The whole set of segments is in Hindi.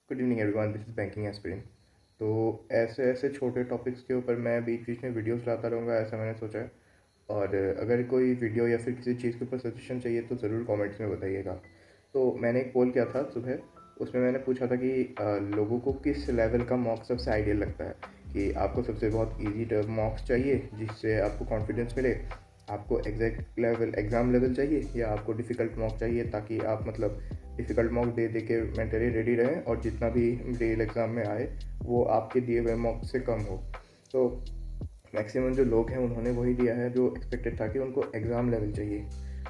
Good evening everyone, this is banking aspirant. तो ऐसे ऐसे छोटे टॉपिक्स के ऊपर मैं बीच बीच में वीडियोस लाता रहूँगा, ऐसा मैंने सोचा है। और अगर कोई वीडियो या फिर किसी चीज़ के ऊपर सजेशन चाहिए तो ज़रूर कमेंट्स में बताइएगा। तो मैंने एक पोल किया था सुबह, उसमें मैंने पूछा था कि लोगों को किस लेवल का मॉक सबसे आइडियल लगता है। कि आपको सबसे बहुत ईजी मॉक्स चाहिए जिससे आपको कॉन्फिडेंस मिले, आपको एग्जैक्ट लेवल एग्ज़ाम लेवल चाहिए, या आपको डिफ़िकल्ट मॉक चाहिए ताकि आप मतलब डिफ़िकल्ट मॉक दे दे के मेंटली रेडी रहें और जितना भी रियल एग्ज़ाम में आए वो आपके दिए हुए मॉक से कम हो। तो मैक्सिमम जो लोग हैं उन्होंने वही दिया है जो एक्सपेक्टेड था कि उनको एग्ज़ाम लेवल चाहिए।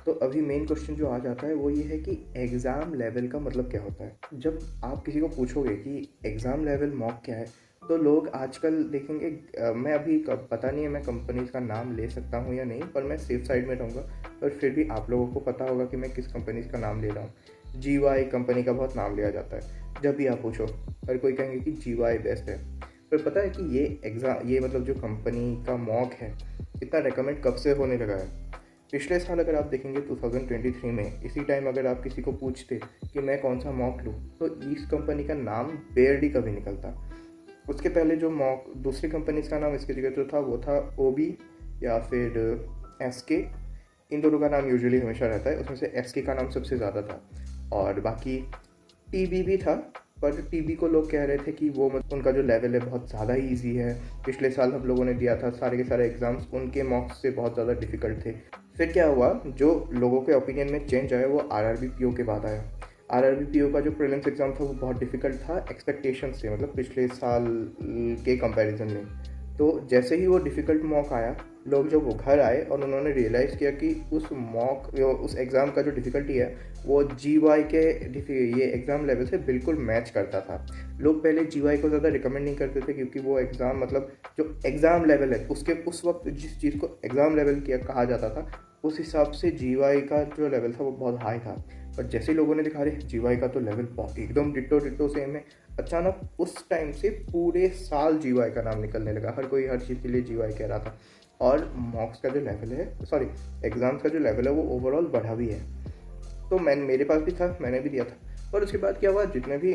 तो अभी मेन क्वेश्चन जो आ जाता है वो ये है कि एग्ज़ाम लेवल का मतलब क्या होता है। जब आप किसी को पूछोगे कि एग्ज़ाम लेवल मॉक क्या है, तो लोग आजकल देखेंगे। मैं अभी पता नहीं है मैं कंपनीज का नाम ले सकता हूँ या नहीं, पर मैं सेफ साइड में रहूँगा। पर फिर भी आप लोगों को पता होगा कि मैं किस कंपनीज का नाम ले रहा हूँ। GY कंपनी का बहुत नाम लिया जाता है। जब भी आप पूछो हर कोई कहेंगे कि GY बेस्ट है। पर पता है कि ये मतलब जो कंपनी का मॉक है, इतना रिकमेंड कब से होने लगा है। पिछले साल अगर आप देखेंगे 2023 में इसी टाइम अगर आप किसी को पूछते कि मैं कौन सा मॉक लूँ, तो इस कंपनी का नाम बेयरली कभी निकलता। उसके पहले जो मॉक दूसरी कंपनीज का नाम इसके जगह जो था वो था OB या फिर SK। इन दोनों का नाम यूजुअली हमेशा रहता है, उसमें से SK का नाम सबसे ज़्यादा था। और बाकी TB भी था, पर TB को लोग कह रहे थे कि वो उनका जो लेवल है बहुत ज़्यादा ही ईजी है। पिछले साल हम लोगों ने दिया था, सारे के सारे एग्ज़ाम्स उनके मॉक्स से बहुत ज़्यादा डिफ़िकल्ट थे। फिर क्या हुआ, जो लोगों के ओपिनियन में चेंज आया वो RRB PO के बाद आया। RRB PO का जो प्रीलिम्स एग्ज़ाम था वो बहुत डिफ़िकल्ट था एक्सपेक्टेशन से, मतलब पिछले साल के कंपैरिजन में। तो जैसे ही वो डिफ़िकल्ट मॉक आया, लोग जब वो घर आए और उन्होंने रियलाइज़ किया कि उस एग्ज़ाम का जो डिफ़िकल्टी है वो GY के ये एग्ज़ाम लेवल से बिल्कुल मैच करता था। लोग पहले GY को ज़्यादा रिकमेंड नहीं करते थे क्योंकि वो एग्ज़ाम मतलब जो एग्ज़ाम लेवल है उसके उस वक्त जिस चीज़ को एग्ज़ाम लेवल किया कहा जाता था, उस हिसाब से GY का जो लेवल था वो बहुत हाई था। पर जैसे लोगों ने दिखा रहे GY का तो लेवल बहुत एकदम डिट्टो डिट्टो सेम है, अचानक उस टाइम से पूरे साल GY का नाम निकलने लगा। हर कोई हर चीज़ के लिए GY कह रहा था। और मॉक्स का जो लेवल है, सॉरी, एग्ज़ाम्स का जो लेवल है वो ओवरऑल बढ़ा भी है। तो मेरे पास भी था, मैंने भी दिया था। और उसके बाद क्या हुआ, जितने भी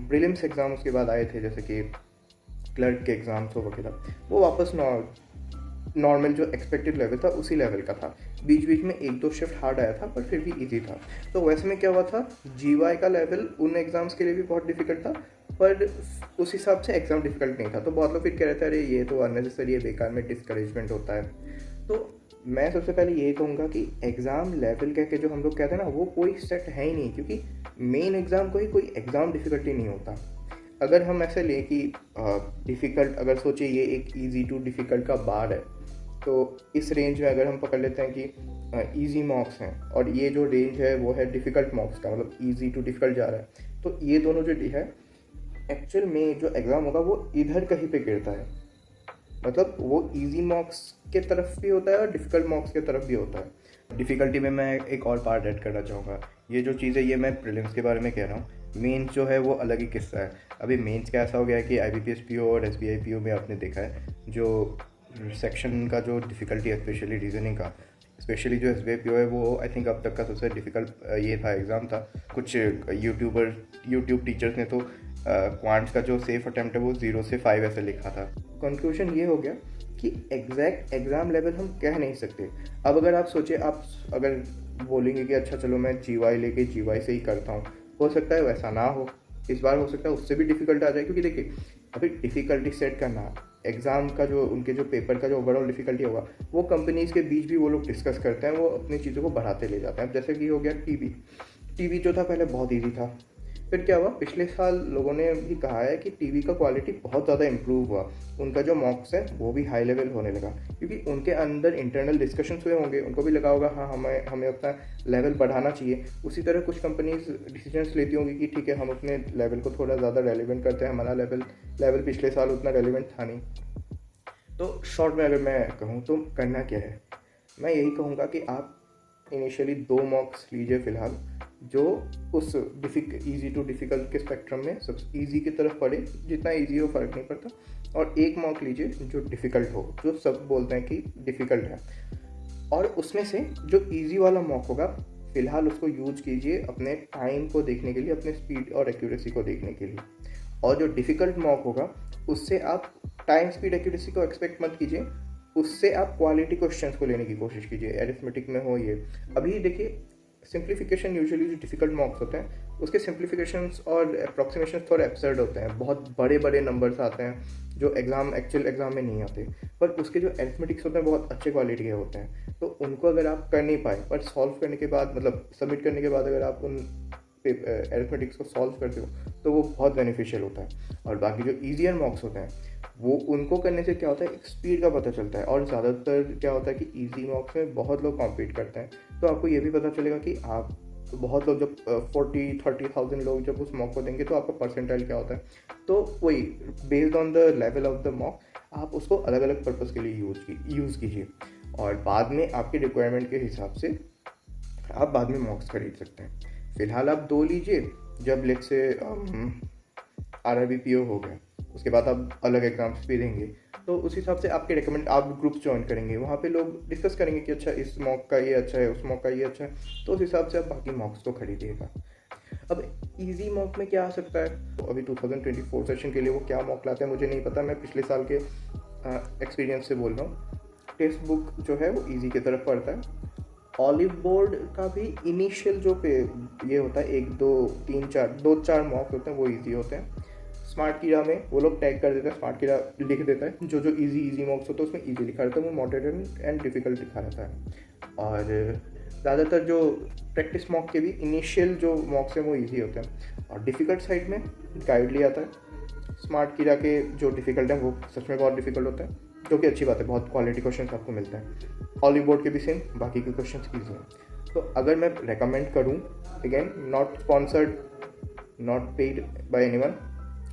प्रीलिम्स एग्ज़ाम उसके बाद आए थे, जैसे कि क्लर्क के एग्ज़ाम्स हो वगैरह, वो वापस नॉर्मल जो एक्सपेक्टेड लेवल था उसी लेवल का था। बीच बीच में एक दो शिफ्ट हार्ड आया था पर फिर भी इजी था। तो वैसे में क्या हुआ था, GY का लेवल उन एग्ज़ाम्स के लिए भी बहुत डिफिकल्ट था, पर उस हिसाब से एग्ज़ाम डिफिकल्ट नहीं था। तो बहुत लोग फिर कह रहे थे अरे ये तो अननेसेसरी है, बेकार में डिस्करेजमेंट होता है। तो मैं सबसे पहले यही कहूँगा कि एग्ज़ाम लेवल कह के जो हम लोग कहते हैं ना, वो कोई सेट है ही नहीं, क्योंकि मेन एग्ज़ाम को ही कोई एग्ज़ाम डिफ़िकल्टी नहीं होता। अगर हम ऐसे लें कि डिफ़िकल्ट, अगर सोचिए ये एक ईजी टू डिफ़िकल्ट का बार है, तो इस रेंज में अगर हम पकड़ लेते हैं कि ईजी मॉक्स हैं और ये जो रेंज है वो है डिफ़िकल्ट मॉक्स का, मतलब ईजी टू डिफ़िकल्ट जा रहा है, तो ये दोनों जो है एक्चुअल में जो एग्ज़ाम होगा वो इधर कहीं पे गिरता है। मतलब वो इजी मॉक्स के तरफ भी होता है और डिफ़िकल्ट मॉक्स के तरफ भी होता है। डिफ़िकल्टी में मैं एक और पार्ट ऐड करना चाहूँगा। ये जो चीज़ है ये मैं प्रीलिम्स के बारे में कह रहा हूँ, मेंस जो है वो अलग ही किस्सा है। अभी मेंस का ऐसा हो गया है कि IBPS PO और SBI PO में आपने देखा है जो सेक्शन का जो डिफ़िकल्टी है, स्पेशली रीजनिंग का, स्पेशली जो SBI PO है, वो आई थिंक अब तक का सबसे डिफ़िकल्ट ये था एग्ज़ाम था। कुछ यूट्यूब टीचर्स ने तो क्वांट्स का जो सेफ अटैम्प्ट है वो 0 से 5 ऐसे लिखा था। कंक्लूजन ये हो गया कि एग्जैक्ट एग्ज़ाम लेवल हम कह नहीं सकते। अब अगर आप सोचिए, आप अगर बोलेंगे कि अच्छा चलो मैं GY लेके GY से ही करता हूँ, हो सकता है वैसा ना हो। इस बार हो सकता है उससे भी डिफ़िकल्ट आ जाए, क्योंकि देखिए अभी डिफ़िकल्टी सेट करना, एग्ज़ाम का जो उनके जो पेपर का जो ओवरऑल डिफ़िकल्टी होगा वो कंपनीज़ के बीच भी वो लोग डिस्कस करते हैं, वो अपनी चीज़ों को बढ़ाते ले जाते हैं। अब जैसे कि हो गया टीवी जो था पहले बहुत ईजी था, फिर क्या हुआ, पिछले साल लोगों ने भी कहा है कि टीवी का क्वालिटी बहुत ज़्यादा इम्प्रूव हुआ। उनका जो मॉक्स है वो भी हाई लेवल होने लगा, क्योंकि उनके अंदर इंटरनल डिस्कशंस हुए होंगे, उनको भी लगा होगा हाँ हमें अपना लेवल बढ़ाना चाहिए। उसी तरह कुछ कंपनीज डिसीजंस लेती होंगी कि ठीक है हम अपने लेवल को थोड़ा ज़्यादा रेलिवेंट करते हैं, हमारा लेवल पिछले साल उतना रेलिवेंट था नहीं। तो शॉर्ट में अगर मैं कहूँ तो करना क्या है, मैं यही कहूँगा कि आप इनिशियली 2 मॉक्स लीजिए फ़िलहाल, जो उस ईजी टू डिफ़िकल्ट के स्पेक्ट्रम में सबसे ईजी की तरफ पड़े, जितना ईजी हो फ़र्क नहीं पड़ता। और एक मॉक लीजिए जो डिफ़िकल्ट हो, जो सब बोलते हैं कि डिफ़िकल्ट है, और उसमें से जो ईजी वाला मॉक होगा फ़िलहाल उसको यूज़ कीजिए अपने टाइम को देखने के लिए, अपने स्पीड और एक्यूरेसी को देखने के लिए। और जो डिफ़िकल्ट मॉक होगा उससे आप टाइम, स्पीड, एक्यूरेसी को एक्सपेक्ट मत कीजिए, उससे आप क्वालिटी क्वेश्चंस को लेने की कोशिश कीजिए। एरिथमेटिक में हो ये, अभी देखिए सिंप्लीफिकेशन, यूजुअली जो डिफ़िकल्ट मॉक्स होते हैं उसके सिंप्लीफिकेशंस और अप्रॉक्सीमेशंस थोड़े एब्सर्ड होते हैं, बहुत बड़े बड़े नंबर्स आते हैं जो एक्चुअल एग्जाम में नहीं आते, पर उसके जो एरिथमेटिक्स होते हैं बहुत अच्छे क्वालिटी के होते हैं। तो उनको अगर आप कर नहीं पाए, पर सॉल्व करने के बाद, मतलब सबमिट करने के बाद अगर आप उन एरिथमेटिक्स को सॉल्व करते हो तो वो बहुत बेनिफिशियल होता है। और बाकी जो ईजियर मॉक्स होते हैं वो, उनको करने से क्या होता है, एक स्पीड का पता चलता है। और ज़्यादातर क्या होता है कि इजी मॉक्स में बहुत लोग कॉम्पीट करते हैं, तो आपको ये भी पता चलेगा कि आप, बहुत लोग जब 40-30,000 लोग जब उस मॉक को देंगे तो आपका परसेंटाइल क्या होता है। तो वही, based on the level of the mock आप उसको अलग अलग पर्पज़ के लिए यूज़ कीजिए, और बाद में आपके रिक्वायरमेंट के हिसाब से आप बाद में मॉक्स खरीद सकते हैं। फ़िलहाल आप 2 लीजिए, जब लेट्स से RRBPO हो गया उसके बाद आप अलग एग्जाम्स भी देंगे, तो उस हिसाब से आपके रिकमेंड, आप ग्रुप्स ज्वाइन करेंगे, वहाँ पे लोग डिस्कस करेंगे कि अच्छा इस मॉक का ये अच्छा है, उस मॉक का ये अच्छा है, तो उस हिसाब से आप बाकी मॉक्स को खरीदिएगा। अब इजी मॉक में क्या आ सकता है, तो अभी 2024 सेशन के लिए वो क्या मॉक लाते हैं मुझे नहीं पता, मैं पिछले साल के एक्सपीरियंस से बोल रहा हूँ। टेक्स्ट बुक जो है वो इजी की तरफ पड़ता है। ऑलिव बोर्ड का भी इनिशियल जो पे ये होता है, 1 2 3 4 2-4 मॉक्स होते हैं वो इजी होते हैं। स्मार्ट कीड़ा में वो लोग टैग कर देते हैं, स्मार्ट कीड़ा लिख देता है जो जो इजी मॉक्स होता है उसमें इजी लिखा रहता है, वो मॉडरेट एंड डिफ़िकल्ट लिखा रहता है। और ज़्यादातर जो प्रैक्टिस मॉक के भी इनिशियल जो मॉक्स हैं वो इजी होते हैं, और डिफ़िकल्ट साइड में गाइडली आता है। स्मार्ट कीड़ा के जो डिफ़िकल्ट हैं वो सच में बहुत डिफ़िकल्ट होते हैं, जो कि अच्छी बात है, बहुत क्वालिटी क्वेश्चन आपको मिलते हैं। ऑलिव बोर्ड के भी सेम, बाकी के क्वेश्चन ईजी हैं। तो अगर मैं रेकमेंड करूँ, again not sponsored, not paid by anyone,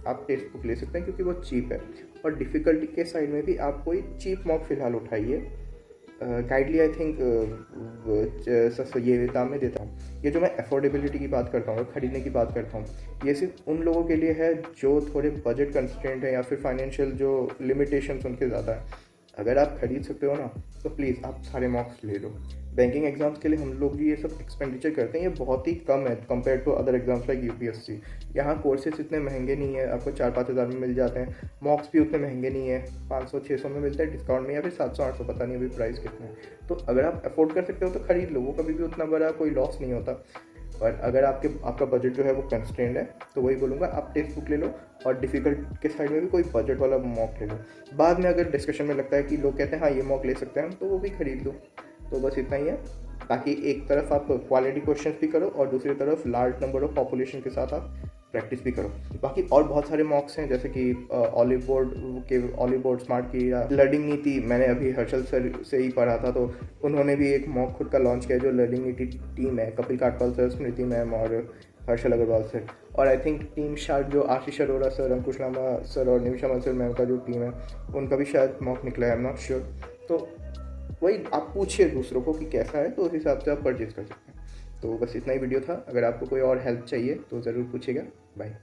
आप टेक्स्ट बुक ले सकते हैं क्योंकि वो चीप है। और डिफ़िकल्टी के साइड में भी आप कोई चीप मॉक फ़िलहाल उठाइए। गाइडली आई थिंक ये दाम में देता हूँ। ये जो मैं अफोर्डेबिलिटी की बात करता हूँ, ख़रीदने की बात करता हूँ, ये सिर्फ उन लोगों के लिए है जो थोड़े बजट कंस्ट्रेंट है या फिर फाइनेंशियल जो लिमिटेशंस उनके ज़्यादा है। अगर आप खरीद सकते हो ना, तो प्लीज़ आप सारे मॉक्स ले लो। बैंकिंग एग्जाम्स के लिए हम लोग ये सब एक्सपेंडिचर करते हैं, ये बहुत ही कम है compare to other exams like UPSC। यहाँ कोर्सेज इतने महंगे नहीं है, आपको 4-5 हज़ार में मिल जाते हैं। मॉक्स भी उतने महंगे नहीं है, 500-600 में मिलता है डिस्काउंट में, या फिर 700-800, पता नहीं अभी प्राइस कितना है। तो अगर आप अफोर्ड कर सकते हो तो ख़रीद लो, वो कभी भी उतना बड़ा कोई लॉस नहीं होता। और अगर आपका बजट जो है वो कंस्ट्रेंड है, तो वही बोलूँगा आप टेक्स्ट बुक ले लो, और डिफ़िकल्ट के साइड में भी कोई बजट वाला मॉक ले लो। बाद में अगर डिस्कशन में लगता है कि लोग कहते हैं हाँ ये मॉक ले सकते हैं हम, तो वो भी खरीद लो। तो बस इतना ही है, ताकि एक तरफ आप क्वालिटी क्वेश्चंस भी करो और दूसरी तरफ लार्ज नंबर ऑफ पॉपुलेशन के साथ आप प्रैक्टिस भी करो। बाकी और बहुत सारे मॉक्स हैं, जैसे कि ऑलिव बोर्ड, स्मार्ट की, लर्निंग नीति, मैंने अभी हर्षल सर से ही पढ़ा था, तो उन्होंने भी एक मॉक खुद का लॉन्च किया जो लर्निंग नीति टीम है, कपिल काटपाल सर, स्मृति मैम और हर्षल अग्रवाल सर। और आई थिंक टीम शायद जो आशीष अरोड़ा सर, अंकुश लामा सर और निमिषा मंसल मैम का जो टीम है, उनका भी शायद मॉक निकला है, आई एम नॉट श्योर। तो वही आप पूछिए दूसरों को कि कैसा है, तो उस हिसाब से आप परचेज़ कर सकते हैं। तो बस इतना ही वीडियो था, अगर आपको कोई और हेल्प चाहिए तो ज़रूर पूछिएगा। बाय।